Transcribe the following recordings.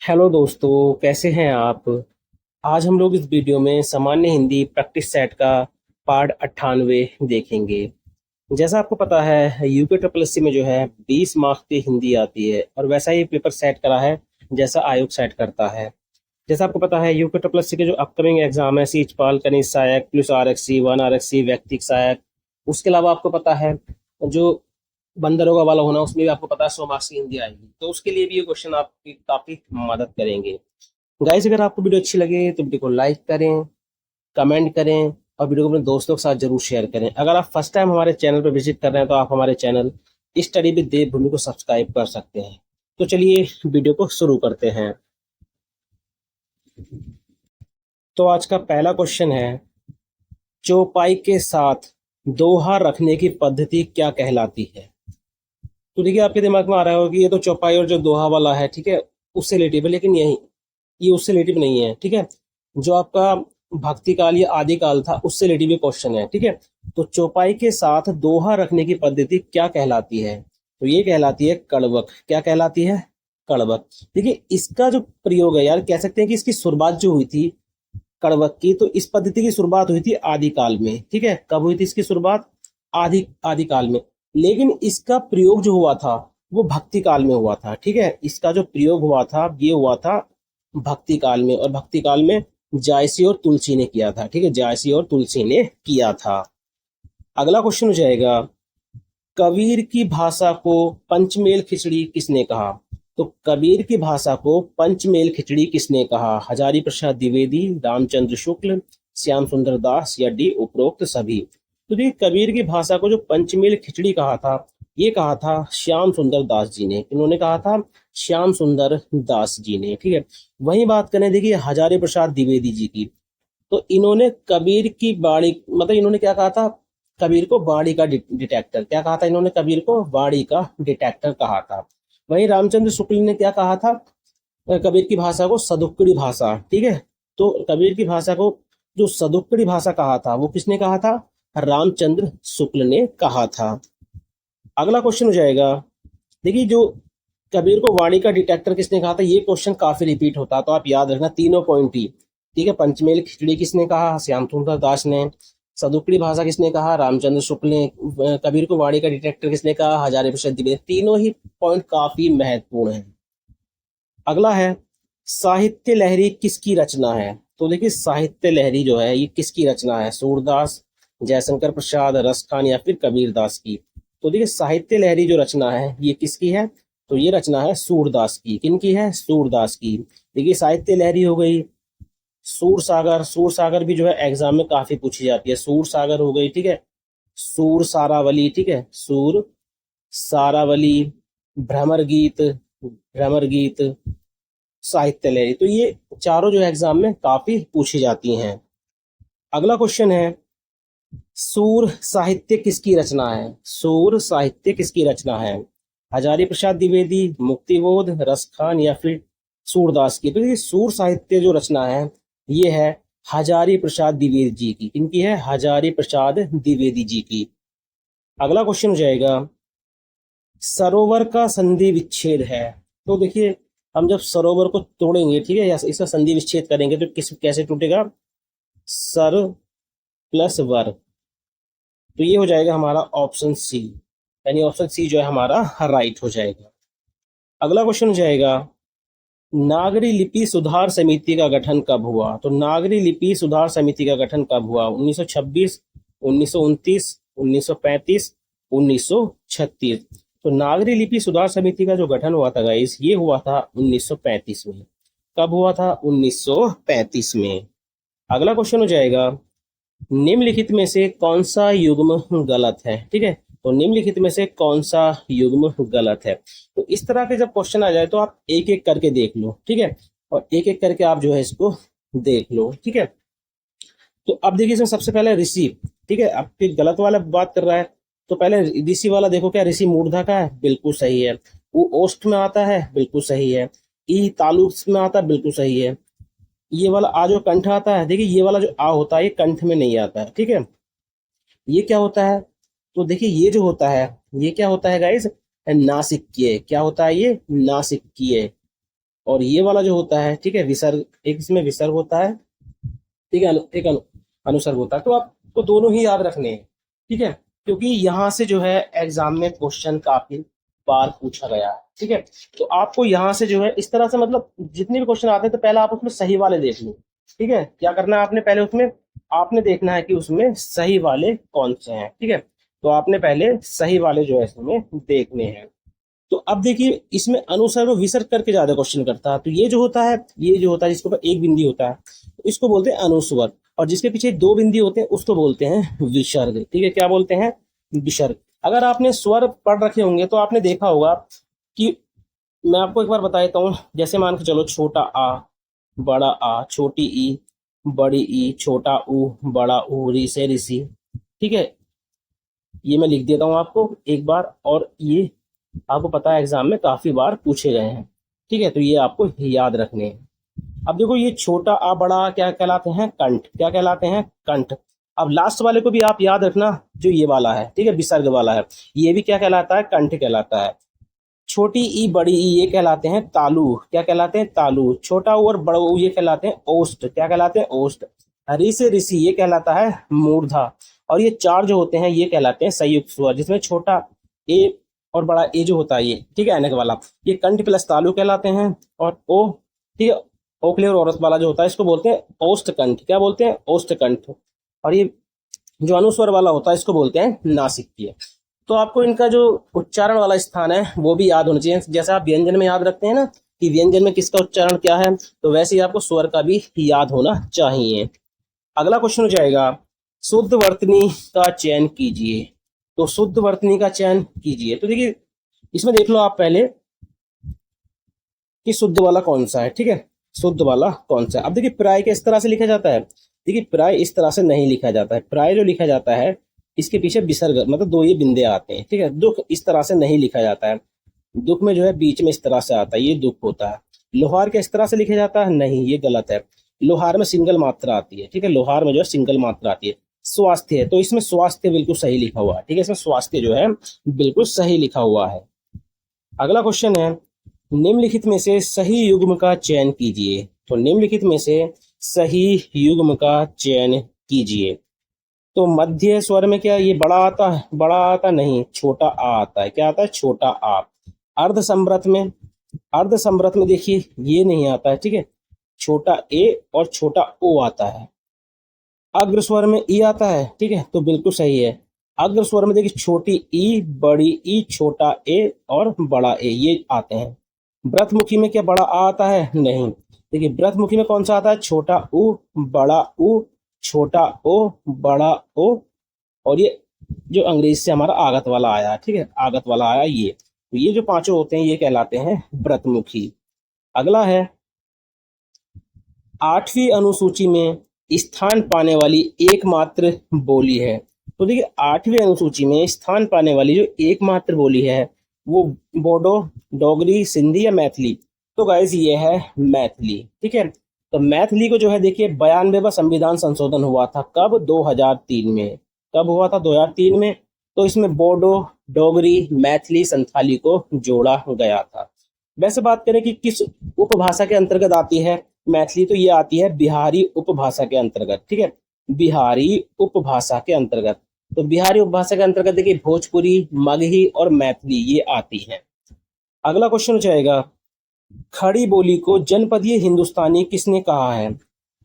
Hello दोस्तों, कैसे हैं आप। आज हम लोग इस वीडियो में सामान्य हिंदी प्रैक्टिस सेट का पार्ट 98 देखेंगे। जैसा आपको पता है, यूके ट्रिपल एससी में जो है 20 मार्क्स की हिंदी आती है और वैसा ही पेपर सेट करा है जैसा आयोग सेट करता है। जैसा आपको पता है, यूके ट्रिपल एससी के जो अपकमिंग एग्जाम है, सीचपाल, कनिष्ठ सहायक, पुलिस आरक्षी, वन आरक्षी, व्यक्तिक सहायक, उसके अलावा आपको पता है जो बंदरों वाला होना, उसमें भी आपको पता है 100 मार्क्स की हिंदी आएगी, तो उसके लिए भी ये क्वेश्चन आपकी काफी मदद करेंगे। गाइस, अगर आपको वीडियो अच्छी लगे तो वीडियो को लाइक करें, कमेंट करें और वीडियो को अपने दोस्तों के साथ जरूर शेयर करें। अगर आप फर्स्ट टाइम हमारे चैनल पर विजिट कर रहे हैं तो आप हमारे चैनल स्टडी विद देवभूमि को सब्सक्राइब कर सकते हैं। तो चलिए वीडियो को शुरू करते हैं। तो आज का पहला क्वेश्चन है, चौपाई के साथ दोहा रखने की पद्धति क्या कहलाती है। तो देखिए, आपके दिमाग में आ रहा होगा कि ये तो चौपाई और जो दोहा वाला है, ठीक है, उससे रिलेटिव है, लेकिन यही ये उससे रिलेटिव नहीं है, ठीक है। जो आपका भक्ति काल या आदि काल था, उससे रिलेटिव क्वेश्चन है, ठीक है। तो चौपाई के साथ दोहा रखने की पद्धति क्या कहलाती है। तो ये कहलाती है कड़वक। क्या कहलाती है? कड़वक। देखिए, इसका जो प्रयोग है यार, कह सकते हैं कि इसकी शुरुआत जो हुई थी कड़वक की, तो इस पद्धति की शुरुआत हुई थी आदिकाल में, ठीक है। कब हुई थी इसकी शुरुआत? आदिकाल में। लेकिन इसका प्रयोग जो हुआ था वो भक्ति काल में हुआ था, ठीक है। इसका जो प्रयोग हुआ था ये हुआ था भक्ति काल में, और भक्ति काल में जायसी और तुलसी ने किया था, ठीक है। जायसी और तुलसी ने किया था। अगला क्वेश्चन हो जाएगा, कबीर की भाषा को पंचमेल खिचड़ी किसने कहा। तो कबीर की भाषा को पंचमेल खिचड़ी किसने कहा? हजारी प्रसाद द्विवेदी, रामचंद्र शुक्ल, श्याम सुंदर दास या डी उपरोक्त सभी। तो देखिए, कबीर की भाषा को जो पंचमेल खिचड़ी कहा था, ये कहा था श्याम सुंदर दास जी ने। इन्होंने कहा था श्याम सुंदर दास जी ने, ठीक है। वही बात करें, देखिए, हजारी प्रसाद द्विवेदी जी की, तो इन्होंने कबीर की बाणी, मतलब इन्होंने क्या कहा था, कबीर को बाणी का डिटेक्टर। क्या कहा था इन्होंने? कबीर को बाणी का डिटेक्टर कहा था। वहीं रामचंद्र शुक्ल ने क्या कहा था? कबीर की भाषा को सदुक्कड़ी भाषा, ठीक है। तो कबीर की भाषा को जो सदुक्कड़ी भाषा कहा था, वो किसने कहा था? रामचंद्र शुक्ल ने कहा था। अगला क्वेश्चन हो जाएगा, देखिए, जो कबीर को वाणी का डिटेक्टर किसने कहा था, ये क्वेश्चन काफी रिपीट होता है, तो आप याद रखना तीनों पॉइंट ही, ठीक है। पंचमेल खिचड़ी किसने कहा? श्याम सुंदर दास ने। सदुक्कड़ी भाषा किसने कहा? रामचंद्र शुक्ल ने। कबीर को वाणी का डिटेक्टर किसने कहा? हजारे प्रसाद द्विवेदी। तीनों ही पॉइंट काफी महत्वपूर्ण है। अगला है, साहित्य लहरी किसकी रचना है। तो देखिए, साहित्य लहरी जो है ये किसकी रचना है? सूरदास, जयशंकर प्रसाद, रस खान या फिर कबीर दास की। तो देखिए, साहित्य लहरी जो रचना है ये किसकी है? तो ये रचना है सूरदास की। किनकी है? सूरदास की। देखिए, साहित्य लहरी हो गई। सूर सागर, सूर सागर भी जो है एग्जाम में काफी पूछी जाती है। सूर सागर हो गई, ठीक है। सूर सारावली, ठीक है, सूर सारावली, भ्रमर गीत, भ्रमर गीत, साहित्य लहरी, तो ये चारों जो एग्जाम में काफी पूछी जाती हैं। अगला क्वेश्चन है, सूर साहित्य किसकी रचना है। सूर साहित्य किसकी रचना है? हजारी प्रसाद द्विवेदी, मुक्तिबोध, रस खान या फिर सूरदास की। तो ये सूर साहित्य जो रचना है ये है हजारी प्रसाद द्विवेदी जी की। इनकी है हजारी प्रसाद द्विवेदी जी की। अगला क्वेश्चन हो जाएगा, सरोवर का संधि विच्छेद है। तो देखिए, हम जब सरोवर को तोड़ेंगे, ठीक है, या इसका संधि विच्छेद करेंगे तो किस कैसे टूटेगा? सर प्लस वर। तो ये हो जाएगा हमारा ऑप्शन सी, यानी ऑप्शन सी जो है हमारा राइट हो जाएगा। अगला क्वेश्चन हो जाएगा, नागरी लिपि सुधार समिति का गठन कब हुआ। तो नागरी लिपि सुधार समिति का गठन कब हुआ? 1926, 1929, 1935, 1936। तो नागरी लिपि सुधार समिति का जो गठन हुआ था गाइस, ये हुआ था 1935 में। कब हुआ था? 1935 में। अगला क्वेश्चन हो जाएगा, निम्नलिखित में से कौन सा युग्म गलत है, ठीक है। तो निम्नलिखित में से कौन सा युग्म गलत है। तो इस तरह के जब क्वेश्चन आ जाए तो आप एक एक करके देख लो, ठीक है, और एक एक करके आप जो है इसको देख लो, ठीक है। तो अब देखिए, इसमें सबसे पहले ऋषि, ठीक है, आपके गलत वाला बात कर रहा है, तो पहले ऋषि वाला देखो, क्या ऋषि मूर्धा का है? बिल्कुल सही है। वो ओष्ठ में आता है? बिल्कुल सही है। ई तालुक में आता है? बिल्कुल सही है। ये वाला आ जो कंठ आता है, देखिए ये वाला जो आ होता है ये कंठ में नहीं आता है, ठीक है। ये क्या होता है? तो देखिए, ये जो होता है ये क्या होता है गाइस? नासिक्य। क्या होता है ये? नासिक्य। और ये वाला जो होता है, ठीक है, विसर्ग, एक इसमें विसर्ग होता है, ठीक है, अनुसर्ग होता है। तो आपको दोनों ही याद रखने हैं, ठीक है, क्योंकि यहाँ से जो है एग्जाम में क्वेश्चन काफी बार पूछा गया है, ठीक है। तो आपको यहाँ से जो है इस तरह से, मतलब जितने भी क्वेश्चन आते हैं तो पहले आप उसमें सही वाले देख लो, ठीक है। क्या करना है आपने, पहले उसमें आपने देखना है कि उसमें सही वाले कौन से हैं, ठीक है। तो आपने पहले सही वाले जो है इसमें देखने हैं। तो अब देखिए, इसमें अनुसर्ग और विसर्ग करके ज्यादा क्वेश्चन करता है। तो ये जो होता है, ये जो होता है जिसके ऊपर एक बिंदी होता है, तो इसको बोलते हैं अनुस्वर, और जिसके पीछे दो बिंदी होते हैं उसको बोलते हैं विसर्ग, ठीक है। क्या बोलते हैं, विसर्ग। अगर आपने स्वर पढ़ रखे होंगे तो आपने देखा होगा कि, मैं आपको एक बार बता देता हूँ, जैसे मान के चलो, छोटा आ, बड़ा आ, छोटी ई, बड़ी ई, छोटा ऊ, बड़ा ऊ, री से ऋषि, ठीक है। ये मैं लिख देता हूँ आपको एक बार, और ये आपको पता है एग्जाम में काफी बार पूछे गए हैं, ठीक है। तो ये आपको याद रखने हैं। अब देखो, ये छोटा आ बड़ा आ क्या कहलाते हैं, कंठ। क्या कहलाते हैं, कंठ। अब लास्ट वाले को भी आप याद रखना, जो ये वाला है, ठीक है, विसर्ग वाला है, ये भी क्या कहलाता है, कंठ कहलाता है। छोटी ई बड़ी ई ये कहलाते हैं तालु। क्या कहलाते हैं, तालु। छोटा ऊ और बड़ा ऊ ये कहलाते हैं ओष्ठ। क्या कहलाते हैं, ओष्ठ। हरि से ऋषि ये कहलाता है मूर्धा। और ये चार जो होते हैं ये कहलाते हैं संयुक्त स्वर, जिसमें छोटा ए और बड़ा ए जो होता है ये, ठीक है, ऐनक वाला, ये कंठ प्लस तालु कहलाते हैं। और ओ, ठीक है, ओखले और औरत वाला जो होता है इसको बोलते हैं ओष्ठ कंठ। क्या बोलते हैं, ओष्ठ कंठ। और ये जो अनुस्वर वाला होता है इसको बोलते हैं नासिक्य। तो आपको इनका जो उच्चारण वाला स्थान है वो भी याद होना चाहिए। जैसे आप व्यंजन में याद रखते हैं ना कि व्यंजन में किसका उच्चारण क्या है, तो वैसे ही आपको स्वर का भी याद होना चाहिए। अगला क्वेश्चन हो जाएगा, शुद्ध वर्तनी का चयन कीजिए। तो शुद्ध वर्तनी का चयन कीजिए। तो देखिए, इसमें देख लो आप पहले कि शुद्ध वाला कौन सा है, ठीक है, शुद्ध वाला कौन सा है। अब देखिए, प्राय के इस तरह से लिखा जाता है। देखिए, प्राय इस तरह से नहीं लिखा जाता है। प्राय जो लिखा जाता है इसके पीछे विसर्ग, मतलब दो ये बिंदे आते हैं, ठीक है। दुख इस तरह से नहीं लिखा जाता है। दुख में जो है बीच में इस तरह से आता है, ये दुख होता है। लोहार के इस तरह से लिखा जाता है, नहीं, ये गलत है। लोहार में सिंगल मात्रा आती है, ठीक है, लोहार में जो है सिंगल मात्रा आती है। स्वास्थ्य है, तो इसमें स्वास्थ्य बिल्कुल सही लिखा हुआ है, ठीक है, इसमें स्वास्थ्य जो है बिल्कुल सही लिखा हुआ है। अगला क्वेश्चन है, निम्नलिखित में से सही युग्म का चयन कीजिए। तो निम्नलिखित में से सही युग्म का चयन कीजिए। तो मध्य स्वर में क्या ये बड़ा आता है, बड़ा आता नहीं, छोटा आ आता है। क्या आता है, छोटा आ। अर्ध संवृत में, अर्ध संवृत में देखिए ये नहीं आता है, ठीक है, छोटा ए और छोटा ओ आता है। अग्र स्वर में ई आता है, ठीक है, तो बिल्कुल सही है। अग्र स्वर में देखिए छोटी ई, बड़ी ई, छोटा ए और बड़ा ए ये आते हैं। व्रतमुखी में क्या बड़ा आ आता है, नहीं। देखिए, व्रतमुखी में कौन सा आता है, छोटा ऊ, बड़ा ऊ, छोटा ओ, बड़ा ओ, और ये जो अंग्रेज से हमारा आगत वाला आया, ठीक है, आगत वाला आया ये। तो ये जो पांचों होते हैं ये कहलाते हैं व्रतमुखी। अगला है, आठवीं अनुसूची में स्थान पाने वाली एकमात्र बोली है। तो देखिए, आठवीं अनुसूची में स्थान पाने वाली जो एकमात्र बोली है वो बोडो, डोगरी, सिंधी या मैथिली। तो गाइस ये है मैथिली, ठीक है। तो मैथिली को जो है देखिए 92वां संविधान संशोधन हुआ था, कब, 2003 में। कब हुआ था, 2003 में। तो इसमें बोडो, डोगरी, मैथिली, संथाली को जोड़ा गया था। वैसे बात करें कि किस उपभाषा के अंतर्गत आती है मैथिली, तो ये आती है बिहारी उपभाषा के अंतर्गत, ठीक है, बिहारी उपभाषा के अंतर्गत। तो बिहारी उपभाषा के अंतर्गत देखिए भोजपुरी, मगही और मैथिली ये आती है। अगला क्वेश्चन हो जाएगा, खड़ी बोली को जनपदीय हिंदुस्तानी किसने कहा है।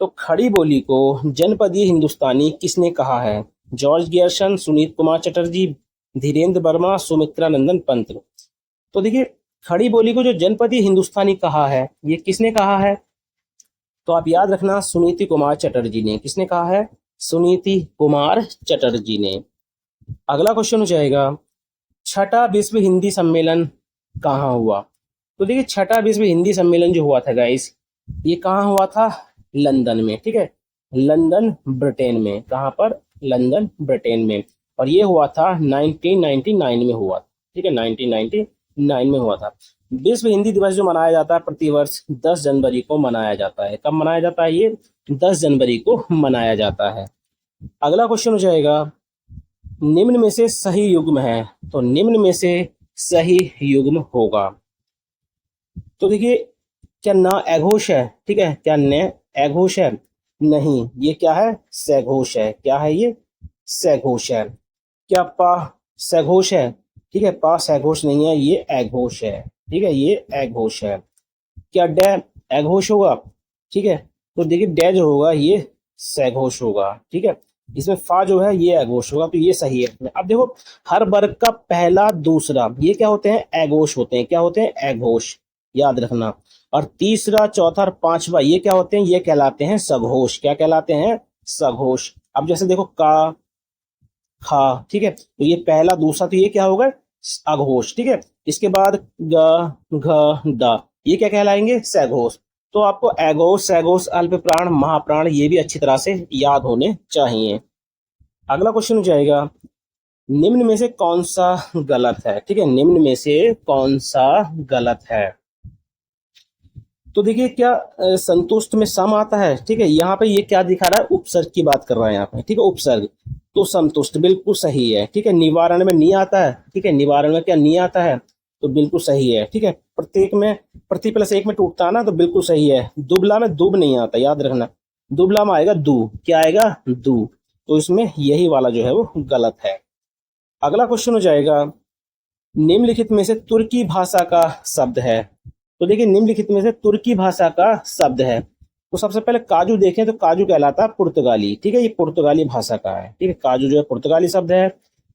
तो खड़ी बोली को जनपदीय हिंदुस्तानी किसने कहा है, जॉर्ज गियर्सन, सुनीत कुमार चटर्जी, धीरेन्द्र वर्मा, सुमित्रा नंदन पंत। तो देखिए, खड़ी बोली को जो जनपदीय हिंदुस्तानी कहा है ये किसने कहा है, तो आप याद रखना सुनीति कुमार चटर्जी ने। किसने कहा है, सुनीति कुमार चटर्जी ने। अगला क्वेश्चन हो जाएगा, छठा विश्व हिंदी सम्मेलन कहाँ हुआ। तो देखिए, छठा विश्व हिंदी सम्मेलन जो हुआ था गाइस, ये कहाँ हुआ था, लंदन में, ठीक है, लंदन ब्रिटेन में। कहाँ पर, लंदन ब्रिटेन में। और ये हुआ था 1999 में हुआ, ठीक है, 1999 में हुआ था। विश्व हिंदी दिवस जो मनाया जाता है प्रतिवर्ष 10 जनवरी को मनाया जाता है। कब मनाया जाता है, ये 10 जनवरी को मनाया जाता है। अगला क्वेश्चन हो जाएगा, निम्न में से सही युग्म है। तो निम्न में से सही युग्म होगा। तो देखिए, क्या ना एघोष है? ठीक है, क्या न एघोष है? नहीं, ये क्या है? सघोष है। क्या है ये? सघोष है। क्या पा सघोष है? ठीक है, पा सघोष नहीं है, ये एघोष है। ठीक है, ये एघोष है। क्या डे एघोष होगा? ठीक है, तो देखिए डे जो होगा ये सघोष होगा। ठीक है, इसमें फा जो है ये एघोष होगा, तो ये सही है। अब देखो, हर वर्ग का पहला दूसरा ये क्या होते हैं? एघोष होते हैं। क्या होते हैं? एघोष, याद रखना। और तीसरा चौथा और पांचवा ये क्या होते हैं? ये कहलाते हैं सघोष। क्या कहलाते हैं? सघोष। अब जैसे देखो का खा, ठीक है, तो ये पहला दूसरा, तो ये क्या होगा? अघोष। ठीक है, इसके बाद ग घ द, ये क्या कहलाएंगे? सघोष। तो आपको एघोष, सघोष, अल्प प्राण, महाप्राण ये भी अच्छी तरह से याद होने चाहिए। अगला क्वेश्चन हो जाएगा, निम्न में से कौन सा गलत है? ठीक है, निम्न में से कौन सा गलत है? तो देखिए क्या संतुष्ट में सम आता है? ठीक है, यहाँ पे ये क्या दिखा रहा है? उपसर्ग की बात कर रहा है यहाँ पे। ठीक है, उपसर्ग, तो संतुष्ट बिल्कुल सही है। ठीक है, निवारण में नी आता है। ठीक है, निवारण में क्या नी आता है? तो बिल्कुल सही है। ठीक है, प्रत्येक में प्रति प्लस एक में टूटता है ना, तो बिल्कुल सही है। दुबला में दुब नहीं आता, याद रखना। दुबला में आएगा दू। क्या आएगा? दू। तो इसमें यही वाला जो है वो गलत है। अगला क्वेश्चन हो जाएगा, निम्नलिखित में से तुर्की भाषा का शब्द है। तो देखिए, निम्नलिखित में से तुर्की भाषा का शब्द है, तो सबसे पहले काजू देखें तो काजू कहलाता है पुर्तगाली। ठीक है, ये पुर्तगाली भाषा का है। ठीक है, काजू जो है पुर्तगाली शब्द है।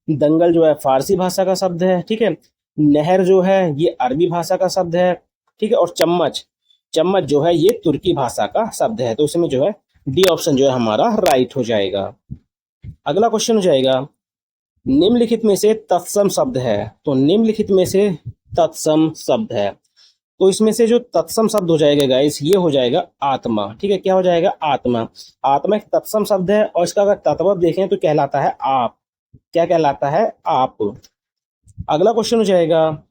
दंगल जो है फारसी भाषा का शब्द है। ठीक है, नहर जो है ये अरबी भाषा का शब्द है। ठीक है, और चम्मच, चम्मच जो है ये तुर्की भाषा का शब्द है। तो इसमें जो है डी ऑप्शन जो है हमारा राइट हो जाएगा। अगला क्वेश्चन हो जाएगा, निम्नलिखित में से तत्सम शब्द है। तो निम्नलिखित में से तत्सम शब्द है, तो इसमें से जो तत्सम शब्द हो जाएगा गाइस, ये हो जाएगा आत्मा। ठीक है, क्या हो जाएगा? आत्मा। आत्मा एक तत्सम शब्द है, और इसका अगर तत्व देखें तो कहलाता है आप। क्या कहलाता है? आप। अगला क्वेश्चन हो जाएगा,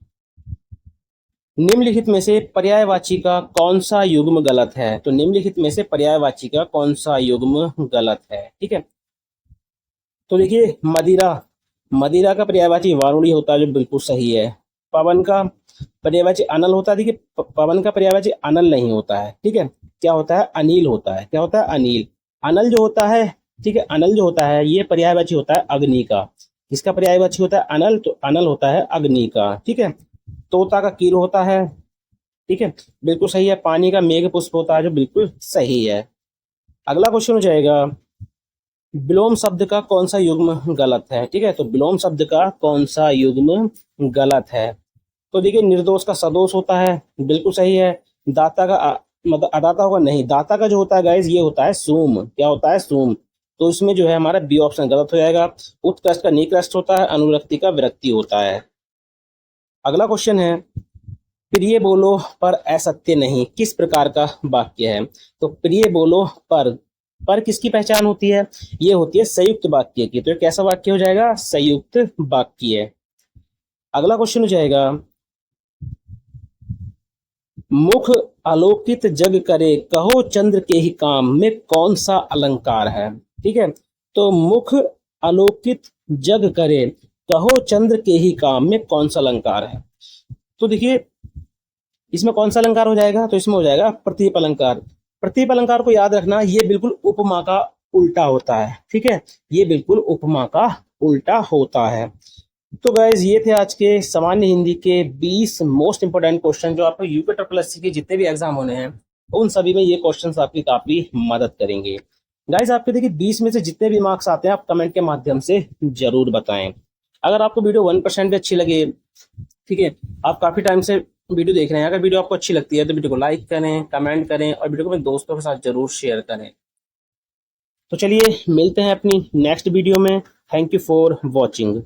निम्नलिखित में से पर्यायवाची का कौन सा युग्म गलत है? तो निम्नलिखित में से पर्यायवाची का कौन सा युग्म गलत है? ठीक है, तो देखिए मदिरा, मदिरा का पर्यायवाची वारुणी होता है, जो बिल्कुल सही है। पवन का पर्यायवाची अनल होता है। देखिए पवन का पर्यायवाची अनल नहीं होता है। ठीक है, क्या होता है? अनिल होता है। क्या होता है? अनिल। अनल जो होता है, ठीक है, अनल जो होता है ये पर्यायवाची होता है अग्नि का। किसका पर्यायवाची होता है? अनल। तो अनल होता है अग्नि का। ठीक है, तोता का कील होता है। ठीक है, बिल्कुल सही है। पानी का मेघ पुष्प होता है, जो बिल्कुल सही है। अगला क्वेश्चन हो जाएगा, विलोम शब्द का कौन सा युग्म गलत है? ठीक है, तो विलोम शब्द का कौन सा युग्म गलत है? तो देखिए निर्दोष का सदोष होता है, बिल्कुल सही है। दाता का मतलब अदाता होगा नहीं, दाता का जो होता है गाइस ये होता है सूम। क्या होता है? सूम। तो इसमें जो है हमारा बी ऑप्शन गलत हो जाएगा। उत्कृष्ट का निकृष्ट होता है, अनुरक्ति का विरक्ति होता है। अगला क्वेश्चन है, प्रिय बोलो पर असत्य नहीं किस प्रकार का वाक्य है? तो प्रिय बोलो पर किसकी पहचान होती है? ये होती है संयुक्त वाक्य की। तो ये कैसा वाक्य हो जाएगा? संयुक्त वाक्य। अगला क्वेश्चन हो जाएगा, मुख आलोकित जग करे कहो चंद्र के ही काम में कौन सा अलंकार है? ठीक है, तो मुख आलोकित जग करे कहो चंद्र के ही काम में कौन सा अलंकार है? तो देखिए इसमें कौन सा अलंकार हो जाएगा? तो इसमें हो जाएगा प्रतीप अलंकार। प्रतीप अलंकार को याद रखना, ये बिल्कुल उपमा का उल्टा होता है। ठीक है, ये बिल्कुल उपमा का उल्टा होता है। तो गाइज ये थे आज के सामान्य हिंदी के 20 मोस्ट इंपोर्टेंट क्वेश्चन, जो आपको यूपी ट्रिपल एससी के जितने भी एग्जाम होने हैं उन सभी में ये क्वेश्चंस आपकी काफी मदद करेंगे। गाइज आपके देखिए 20 में से जितने भी मार्क्स आते हैं आप कमेंट के माध्यम से जरूर बताएं। अगर आपको वीडियो 1% भी अच्छी लगे, ठीक है, आप काफी टाइम से वीडियो देख रहे हैं, अगर वीडियो आपको अच्छी लगती है तो वीडियो को लाइक करें, कमेंट करें और वीडियो को अपने दोस्तों के साथ जरूर शेयर करें। तो चलिए मिलते हैं अपनी नेक्स्ट वीडियो में। Thank you for watching.